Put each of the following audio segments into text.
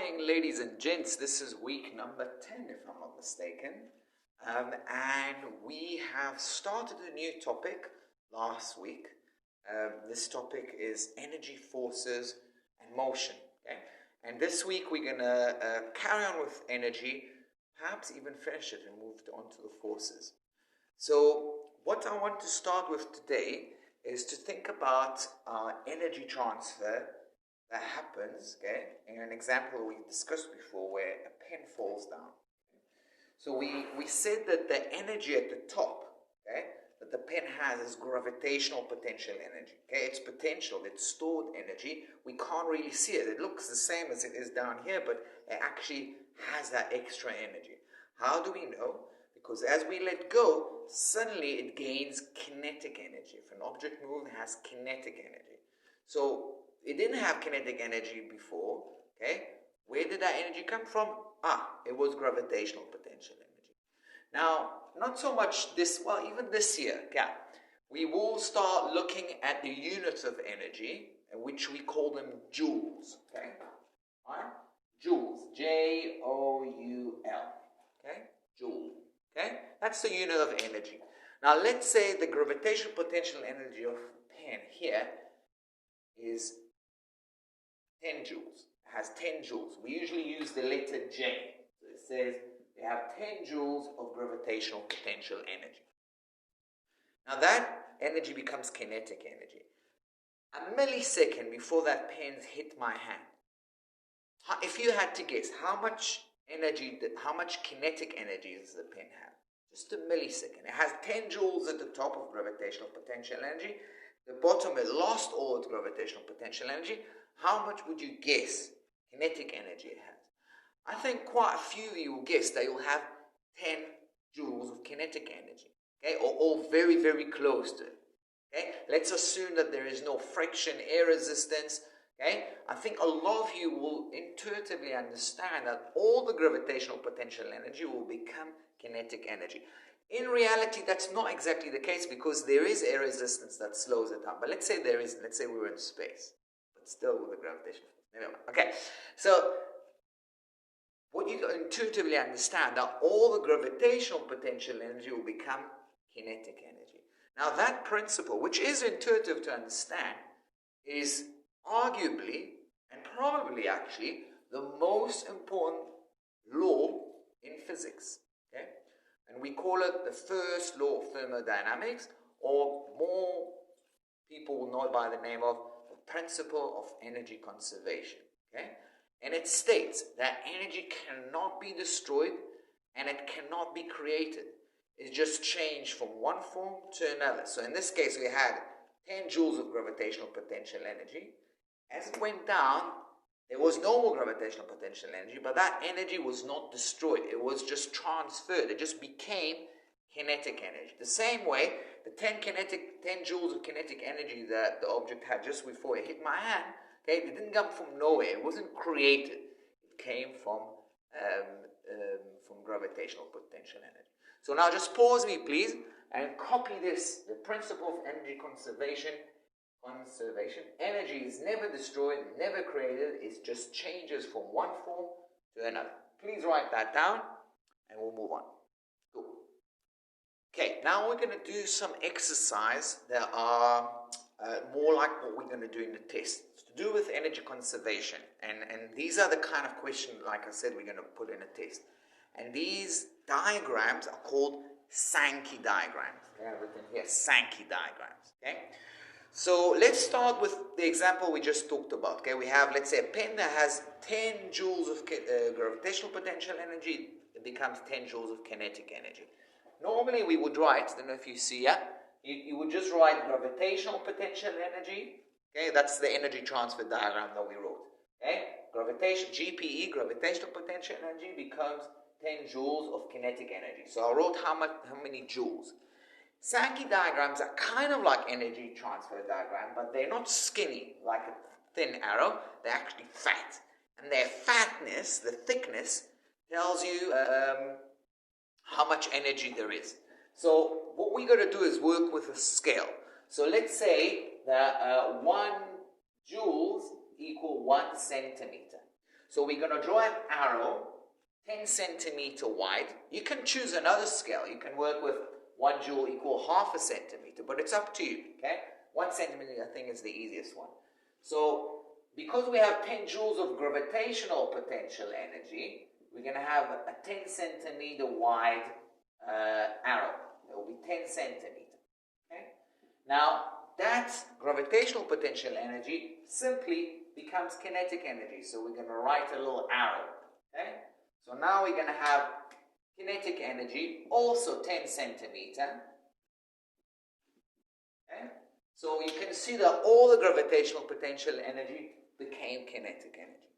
morning, ladies and gents. This is week number 10, if I'm not mistaken. And we have started a new topic last week. This topic is energy, forces, and motion. Okay? And this week we're going to carry on with energy, perhaps even finish it and move on to the forces. So what I want to start with today is to think about energy transfer that happens, okay, in an example we discussed before where a pen falls down. So we said that the energy at the top, okay, that the pen has is gravitational potential energy. Okay, it's potential, it's stored energy. We can't really see it. It looks the same as it is down here, but it actually has that extra energy. How do we know? Because as we let go, suddenly it gains kinetic energy. If an object moves, it has kinetic energy. So it didn't have kinetic energy before, okay? Where did that energy come from? It was gravitational potential energy. Now, not so much this, well, even this year, yeah, we will start looking at the units of energy, which we call them joules, okay? All right? Joules, J-O-U-L, okay? Joule, okay? That's the unit of energy. Now, let's say the gravitational potential energy of a pen here is 10 joules. It has 10 joules. We usually use the letter J. So it says we have 10 joules of gravitational potential energy. Now that energy becomes kinetic energy. A millisecond before that pen hit my hand, if you had to guess, how much energy, how much kinetic energy does the pen have? Just a millisecond. It has 10 joules at the top of gravitational potential energy. The bottom, it lost all its gravitational potential energy. How much would you guess kinetic energy it has? I think quite a few of you will guess that you'll have 10 joules of kinetic energy, okay, or very, very close to it. Okay? Let's assume that there is no friction, air resistance. Okay? I think a lot of you will intuitively understand that all the gravitational potential energy will become kinetic energy. In reality, that's not exactly the case because there is air resistance that slows it down. But let's say there isn't. Let's say we were in space, but still with the gravitational. Anyway, okay. So what you intuitively understand that all the gravitational potential energy will become kinetic energy. Now that principle, which is intuitive to understand, is arguably and probably actually the most important law in physics. Okay? And we call it the first law of thermodynamics, or more people will know it by the name of the principle of energy conservation. Okay? And it states that energy cannot be destroyed and it cannot be created. It just changed from one form to another. So in this case, we had 10 joules of gravitational potential energy. As it went down, there was no more gravitational potential energy, but that energy was not destroyed. It was just transferred. It just became kinetic energy. The same way, the 10 joules of kinetic energy that the object had just before it hit my hand, okay, it didn't come from nowhere. It wasn't created. It came from gravitational potential energy. So now just pause me, please, and copy this. The principle of energy conservation. Energy is never destroyed, never created. It just changes from one form to another. Please write that down, and we'll move on. Cool. Okay, now we're going to do some exercise that are more like what we're going to do in the test. It's to do with energy conservation. And these are the kind of questions, like I said, we're going to put in a test. And these diagrams are called Sankey diagrams. Okay, I've written here Sankey diagrams. Okay? So let's start with the example we just talked about. Okay, we have, let's say, a pen that has 10 joules of gravitational potential energy. It becomes 10 joules of kinetic energy. Normally we would write, I don't know if you see, you would just write gravitational potential energy. Okay, that's the energy transfer diagram that we wrote. Okay, GPE, gravitational potential energy, becomes 10 joules of kinetic energy. So I wrote how many joules. Sankey diagrams are kind of like energy transfer diagram, but they're not skinny like a thin arrow. They're actually fat. And their fatness, the thickness, tells you how much energy there is. So what we're going to do is work with a scale. So let's say that 1 joules equal 1 centimeter. So we're going to draw an arrow 10 centimeter wide. You can choose another scale. You can work with 1 joule equal half a centimeter, but it's up to you, okay? 1 centimeter, I think, is the easiest one. So because we have 10 joules of gravitational potential energy, we're going to have a 10 centimeter wide arrow. It will be 10 centimeter, okay? Now, that gravitational potential energy simply becomes kinetic energy. So we're going to write a little arrow, okay? So now we're going to have kinetic energy, also 10 centimeter, okay? So you can see that all the gravitational potential energy became kinetic energy.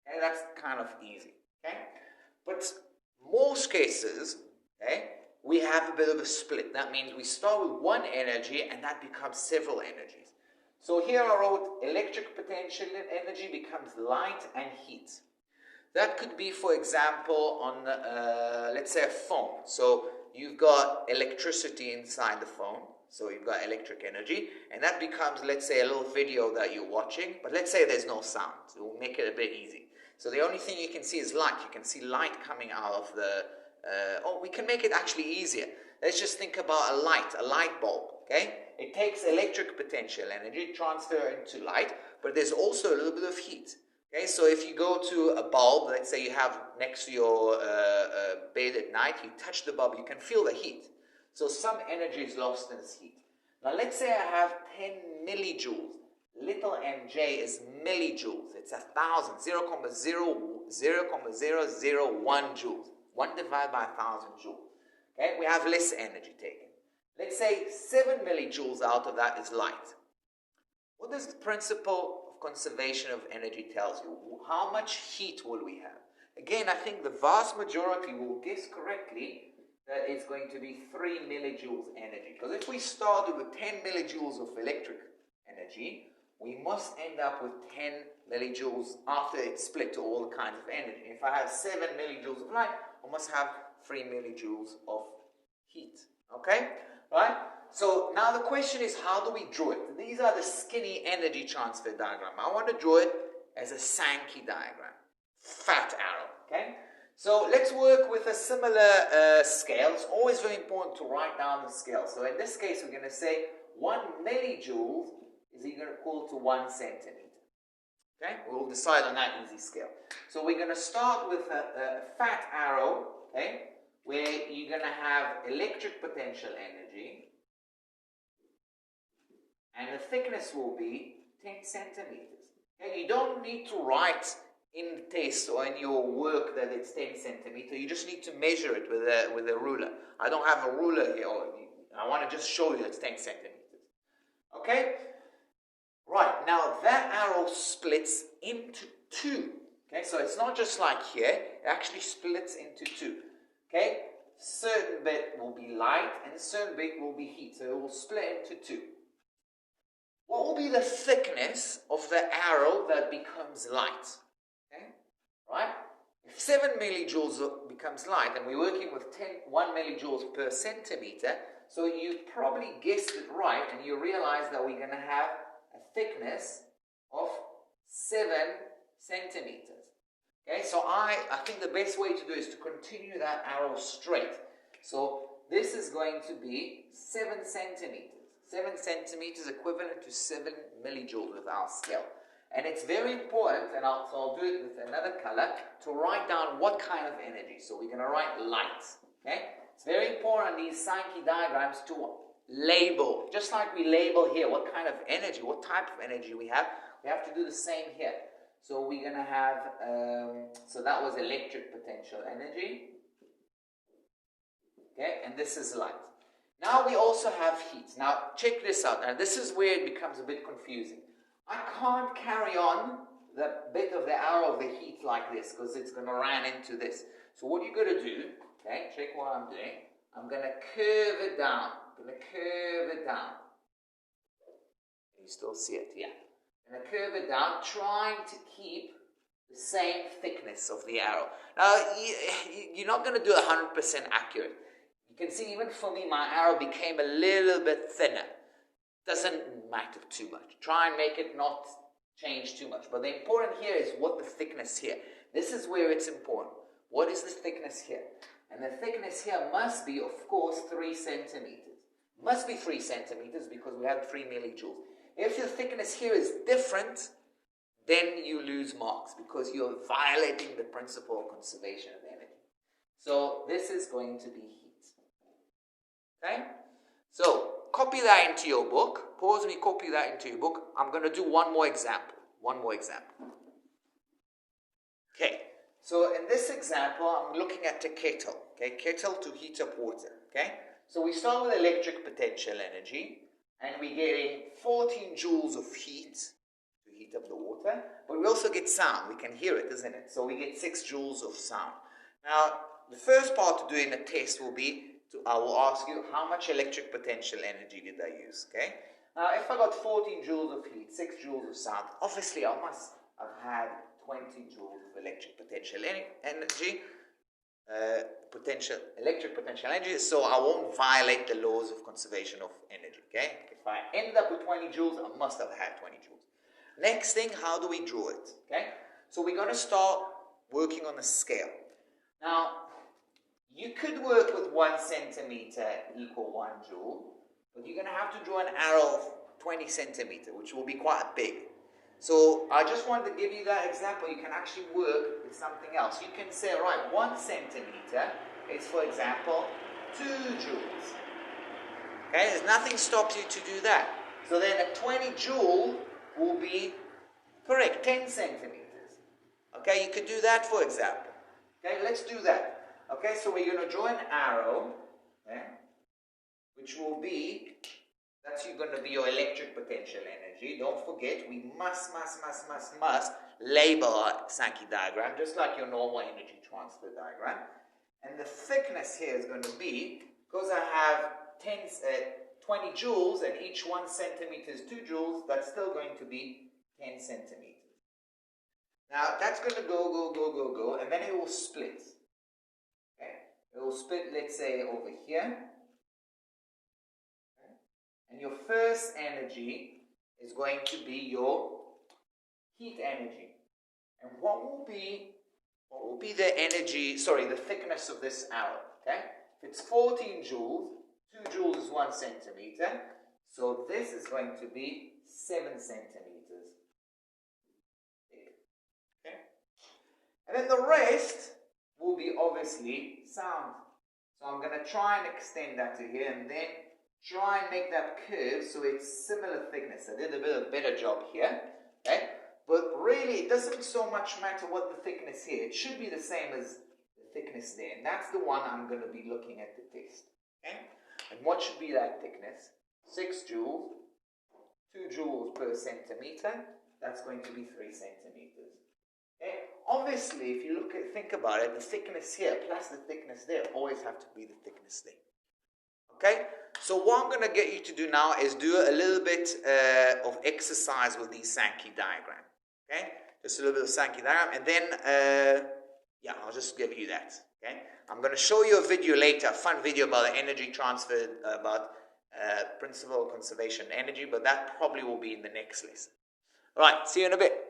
Okay? That's kind of easy, okay? But most cases, okay, we have a bit of a split. That means we start with one energy and that becomes several energies. So here I wrote electric potential energy becomes light and heat. That could be, for example, on, let's say, a phone. So you've got electricity inside the phone. So you've got electric energy. And that becomes, let's say, a little video that you're watching. But let's say there's no sound. So we'll make it a bit easy. So the only thing you can see is light. You can see light coming out of the... we can make it actually easier. Let's just think about a light bulb, okay? It takes electric potential energy, transfer into light, but there's also a little bit of heat. Okay, so if you go to a bulb, let's say you have next to your bed at night, you touch the bulb, you can feel the heat. So some energy is lost in this heat. Now let's say I have 10 millijoules. Little mj is millijoules. It's 1,000, 0.00001 joules. 1 divided by 1,000 joules. Okay, we have less energy taken. Let's say 7 millijoules out of that is light. What does the principle of conservation of energy tells you? How much heat will we have? Again, I think the vast majority will guess correctly that it's going to be 3 millijoules energy. Because if we started with 10 millijoules of electric energy, we must end up with 10 millijoules after it's split to all the kinds of energy. If I have 7 millijoules of light, I must have 3 millijoules of heat. Okay? Right? So now the question is, how do we draw it? These are the skinny energy transfer diagram. I want to draw it as a Sankey diagram. Fat arrow. Okay? So let's work with a similar scale. It's always very important to write down the scale. So in this case, we're going to say 1 millijoule is equal to 1 centimeter. Okay? We'll decide on that easy scale. So we're going to start with a fat arrow, okay, where you're going to have electric potential energy, and the thickness will be 10 centimeters. Okay? You don't need to write in the test or in your work that it's 10 centimeters. You just need to measure it with a ruler. I don't have a ruler here. I want to just show you it's 10 centimeters. Okay? Right, now that arrow splits into 2. Okay, so it's not just like here, it actually splits into 2. Okay, certain bit will be light and certain bit will be heat, so it will split into 2. What will be the thickness of the arrow that becomes light? Okay, right? If 7 millijoules becomes light, and we're working with 1 millijoules per centimeter, so you probably guessed it right, and you realize that we're going to have a thickness of 7 centimeters. Okay, so I think the best way to do is to continue that arrow straight. So this is going to be 7 centimeters. 7 centimeters equivalent to 7 millijoules with our scale. And it's very important, and I'll do it with another color, to write down what kind of energy. So we're going to write light. Okay? It's very important in these Sankey diagrams to label, just like we label here what kind of energy, what type of energy we have to do the same here. So we're going to have, so that was electric potential energy. Okay, and this is light. Now we also have heat. Now check this out. Now this is where it becomes a bit confusing. I can't carry on the bit of the arrow of the heat like this because it's going to run into this. So what you're going to do, okay, check what I'm doing. I'm going to curve it down. I'm going to curve it down. You still see it? Yeah. I'm going to curve it down, trying to keep the same thickness of the arrow. Now, you're not going to do 100% accurate. You can see even for me, my arrow became a little bit thinner. Doesn't matter too much. Try and make it not change too much. But the important here is what the thickness here. This is where it's important. What is the thickness here? And the thickness here must be, of course, 3 centimeters. Must be 3 centimeters because we have 3 millijoules. If your thickness here is different, then you lose marks because you're violating the principle of conservation of energy. So this is going to be heat. Okay? So copy that into your book. Pause me, copy that into your book. I'm going to do one more example. Okay. So in this example, I'm looking at a kettle. Okay, kettle to heat up water. Okay. So we start with electric potential energy, and we're getting 14 joules of heat to heat up the water. But we also get sound. We can hear it, isn't it? So we get 6 joules of sound. Now, the first part to do in a test will be I will ask you how much electric potential energy did I use. Okay. Now, if I got 14 joules of heat, 6 joules of sound, obviously I must have had 20 joules of electric potential energy. Electric potential energy, so I won't violate the laws of conservation of energy. Okay. If I end up with 20 joules, I must have had 20 joules. Next thing, how do we draw it? Okay. So we're going to start working on a scale. Now, you could work with 1 centimeter equal 1 joule, but you're going to have to draw an arrow of 20 centimeter, which will be quite big. So I just wanted to give you that example. You can actually work with something else. You can say, right, 1 centimeter is, for example, 2 joules. Okay, there's nothing stops you to do that. So then a 20 joule will be, correct, 10 centimeters. Okay, you could do that, for example. Okay, let's do that. Okay, so we're going to draw an arrow, okay, which will be, that's going to be your electric potential energy. Don't forget, we must label our Sankey diagram, just like your normal energy transfer diagram. And the thickness here is going to be, because I have 20 joules and each 1 centimeter is 2 joules, that's still going to be 10 centimeters. Now, that's going to go, and then it will split. It will split, let's say, over here. Okay. And your first energy is going to be your heat energy. And what will be the energy, the thickness of this arrow? Okay? If it's 14 joules, 2 joules is 1 centimeter. So this is going to be 7 centimeters thick. Okay? And then the rest will be obviously sound. So I'm going to try and extend that to here and then try and make that curve so it's similar thickness. I did a bit of a better job here. Okay? But really, it doesn't so much matter what the thickness here. It should be the same as the thickness there. And that's the one I'm going to be looking at the test. Okay? And what should be that thickness? 6 joules, 2 joules per centimeter. That's going to be 3 centimeters. Okay? Obviously, if you think about it, the thickness here plus the thickness there always have to be the thickness there. Okay? So what I'm going to get you to do now is do a little bit of exercise with the Sankey diagram. Okay? Just a little bit of Sankey diagram, and then, I'll just give you that. Okay? I'm going to show you a video later, a fun video about the energy transfer, about principle of conservation energy, but that probably will be in the next lesson. All right, see you in a bit.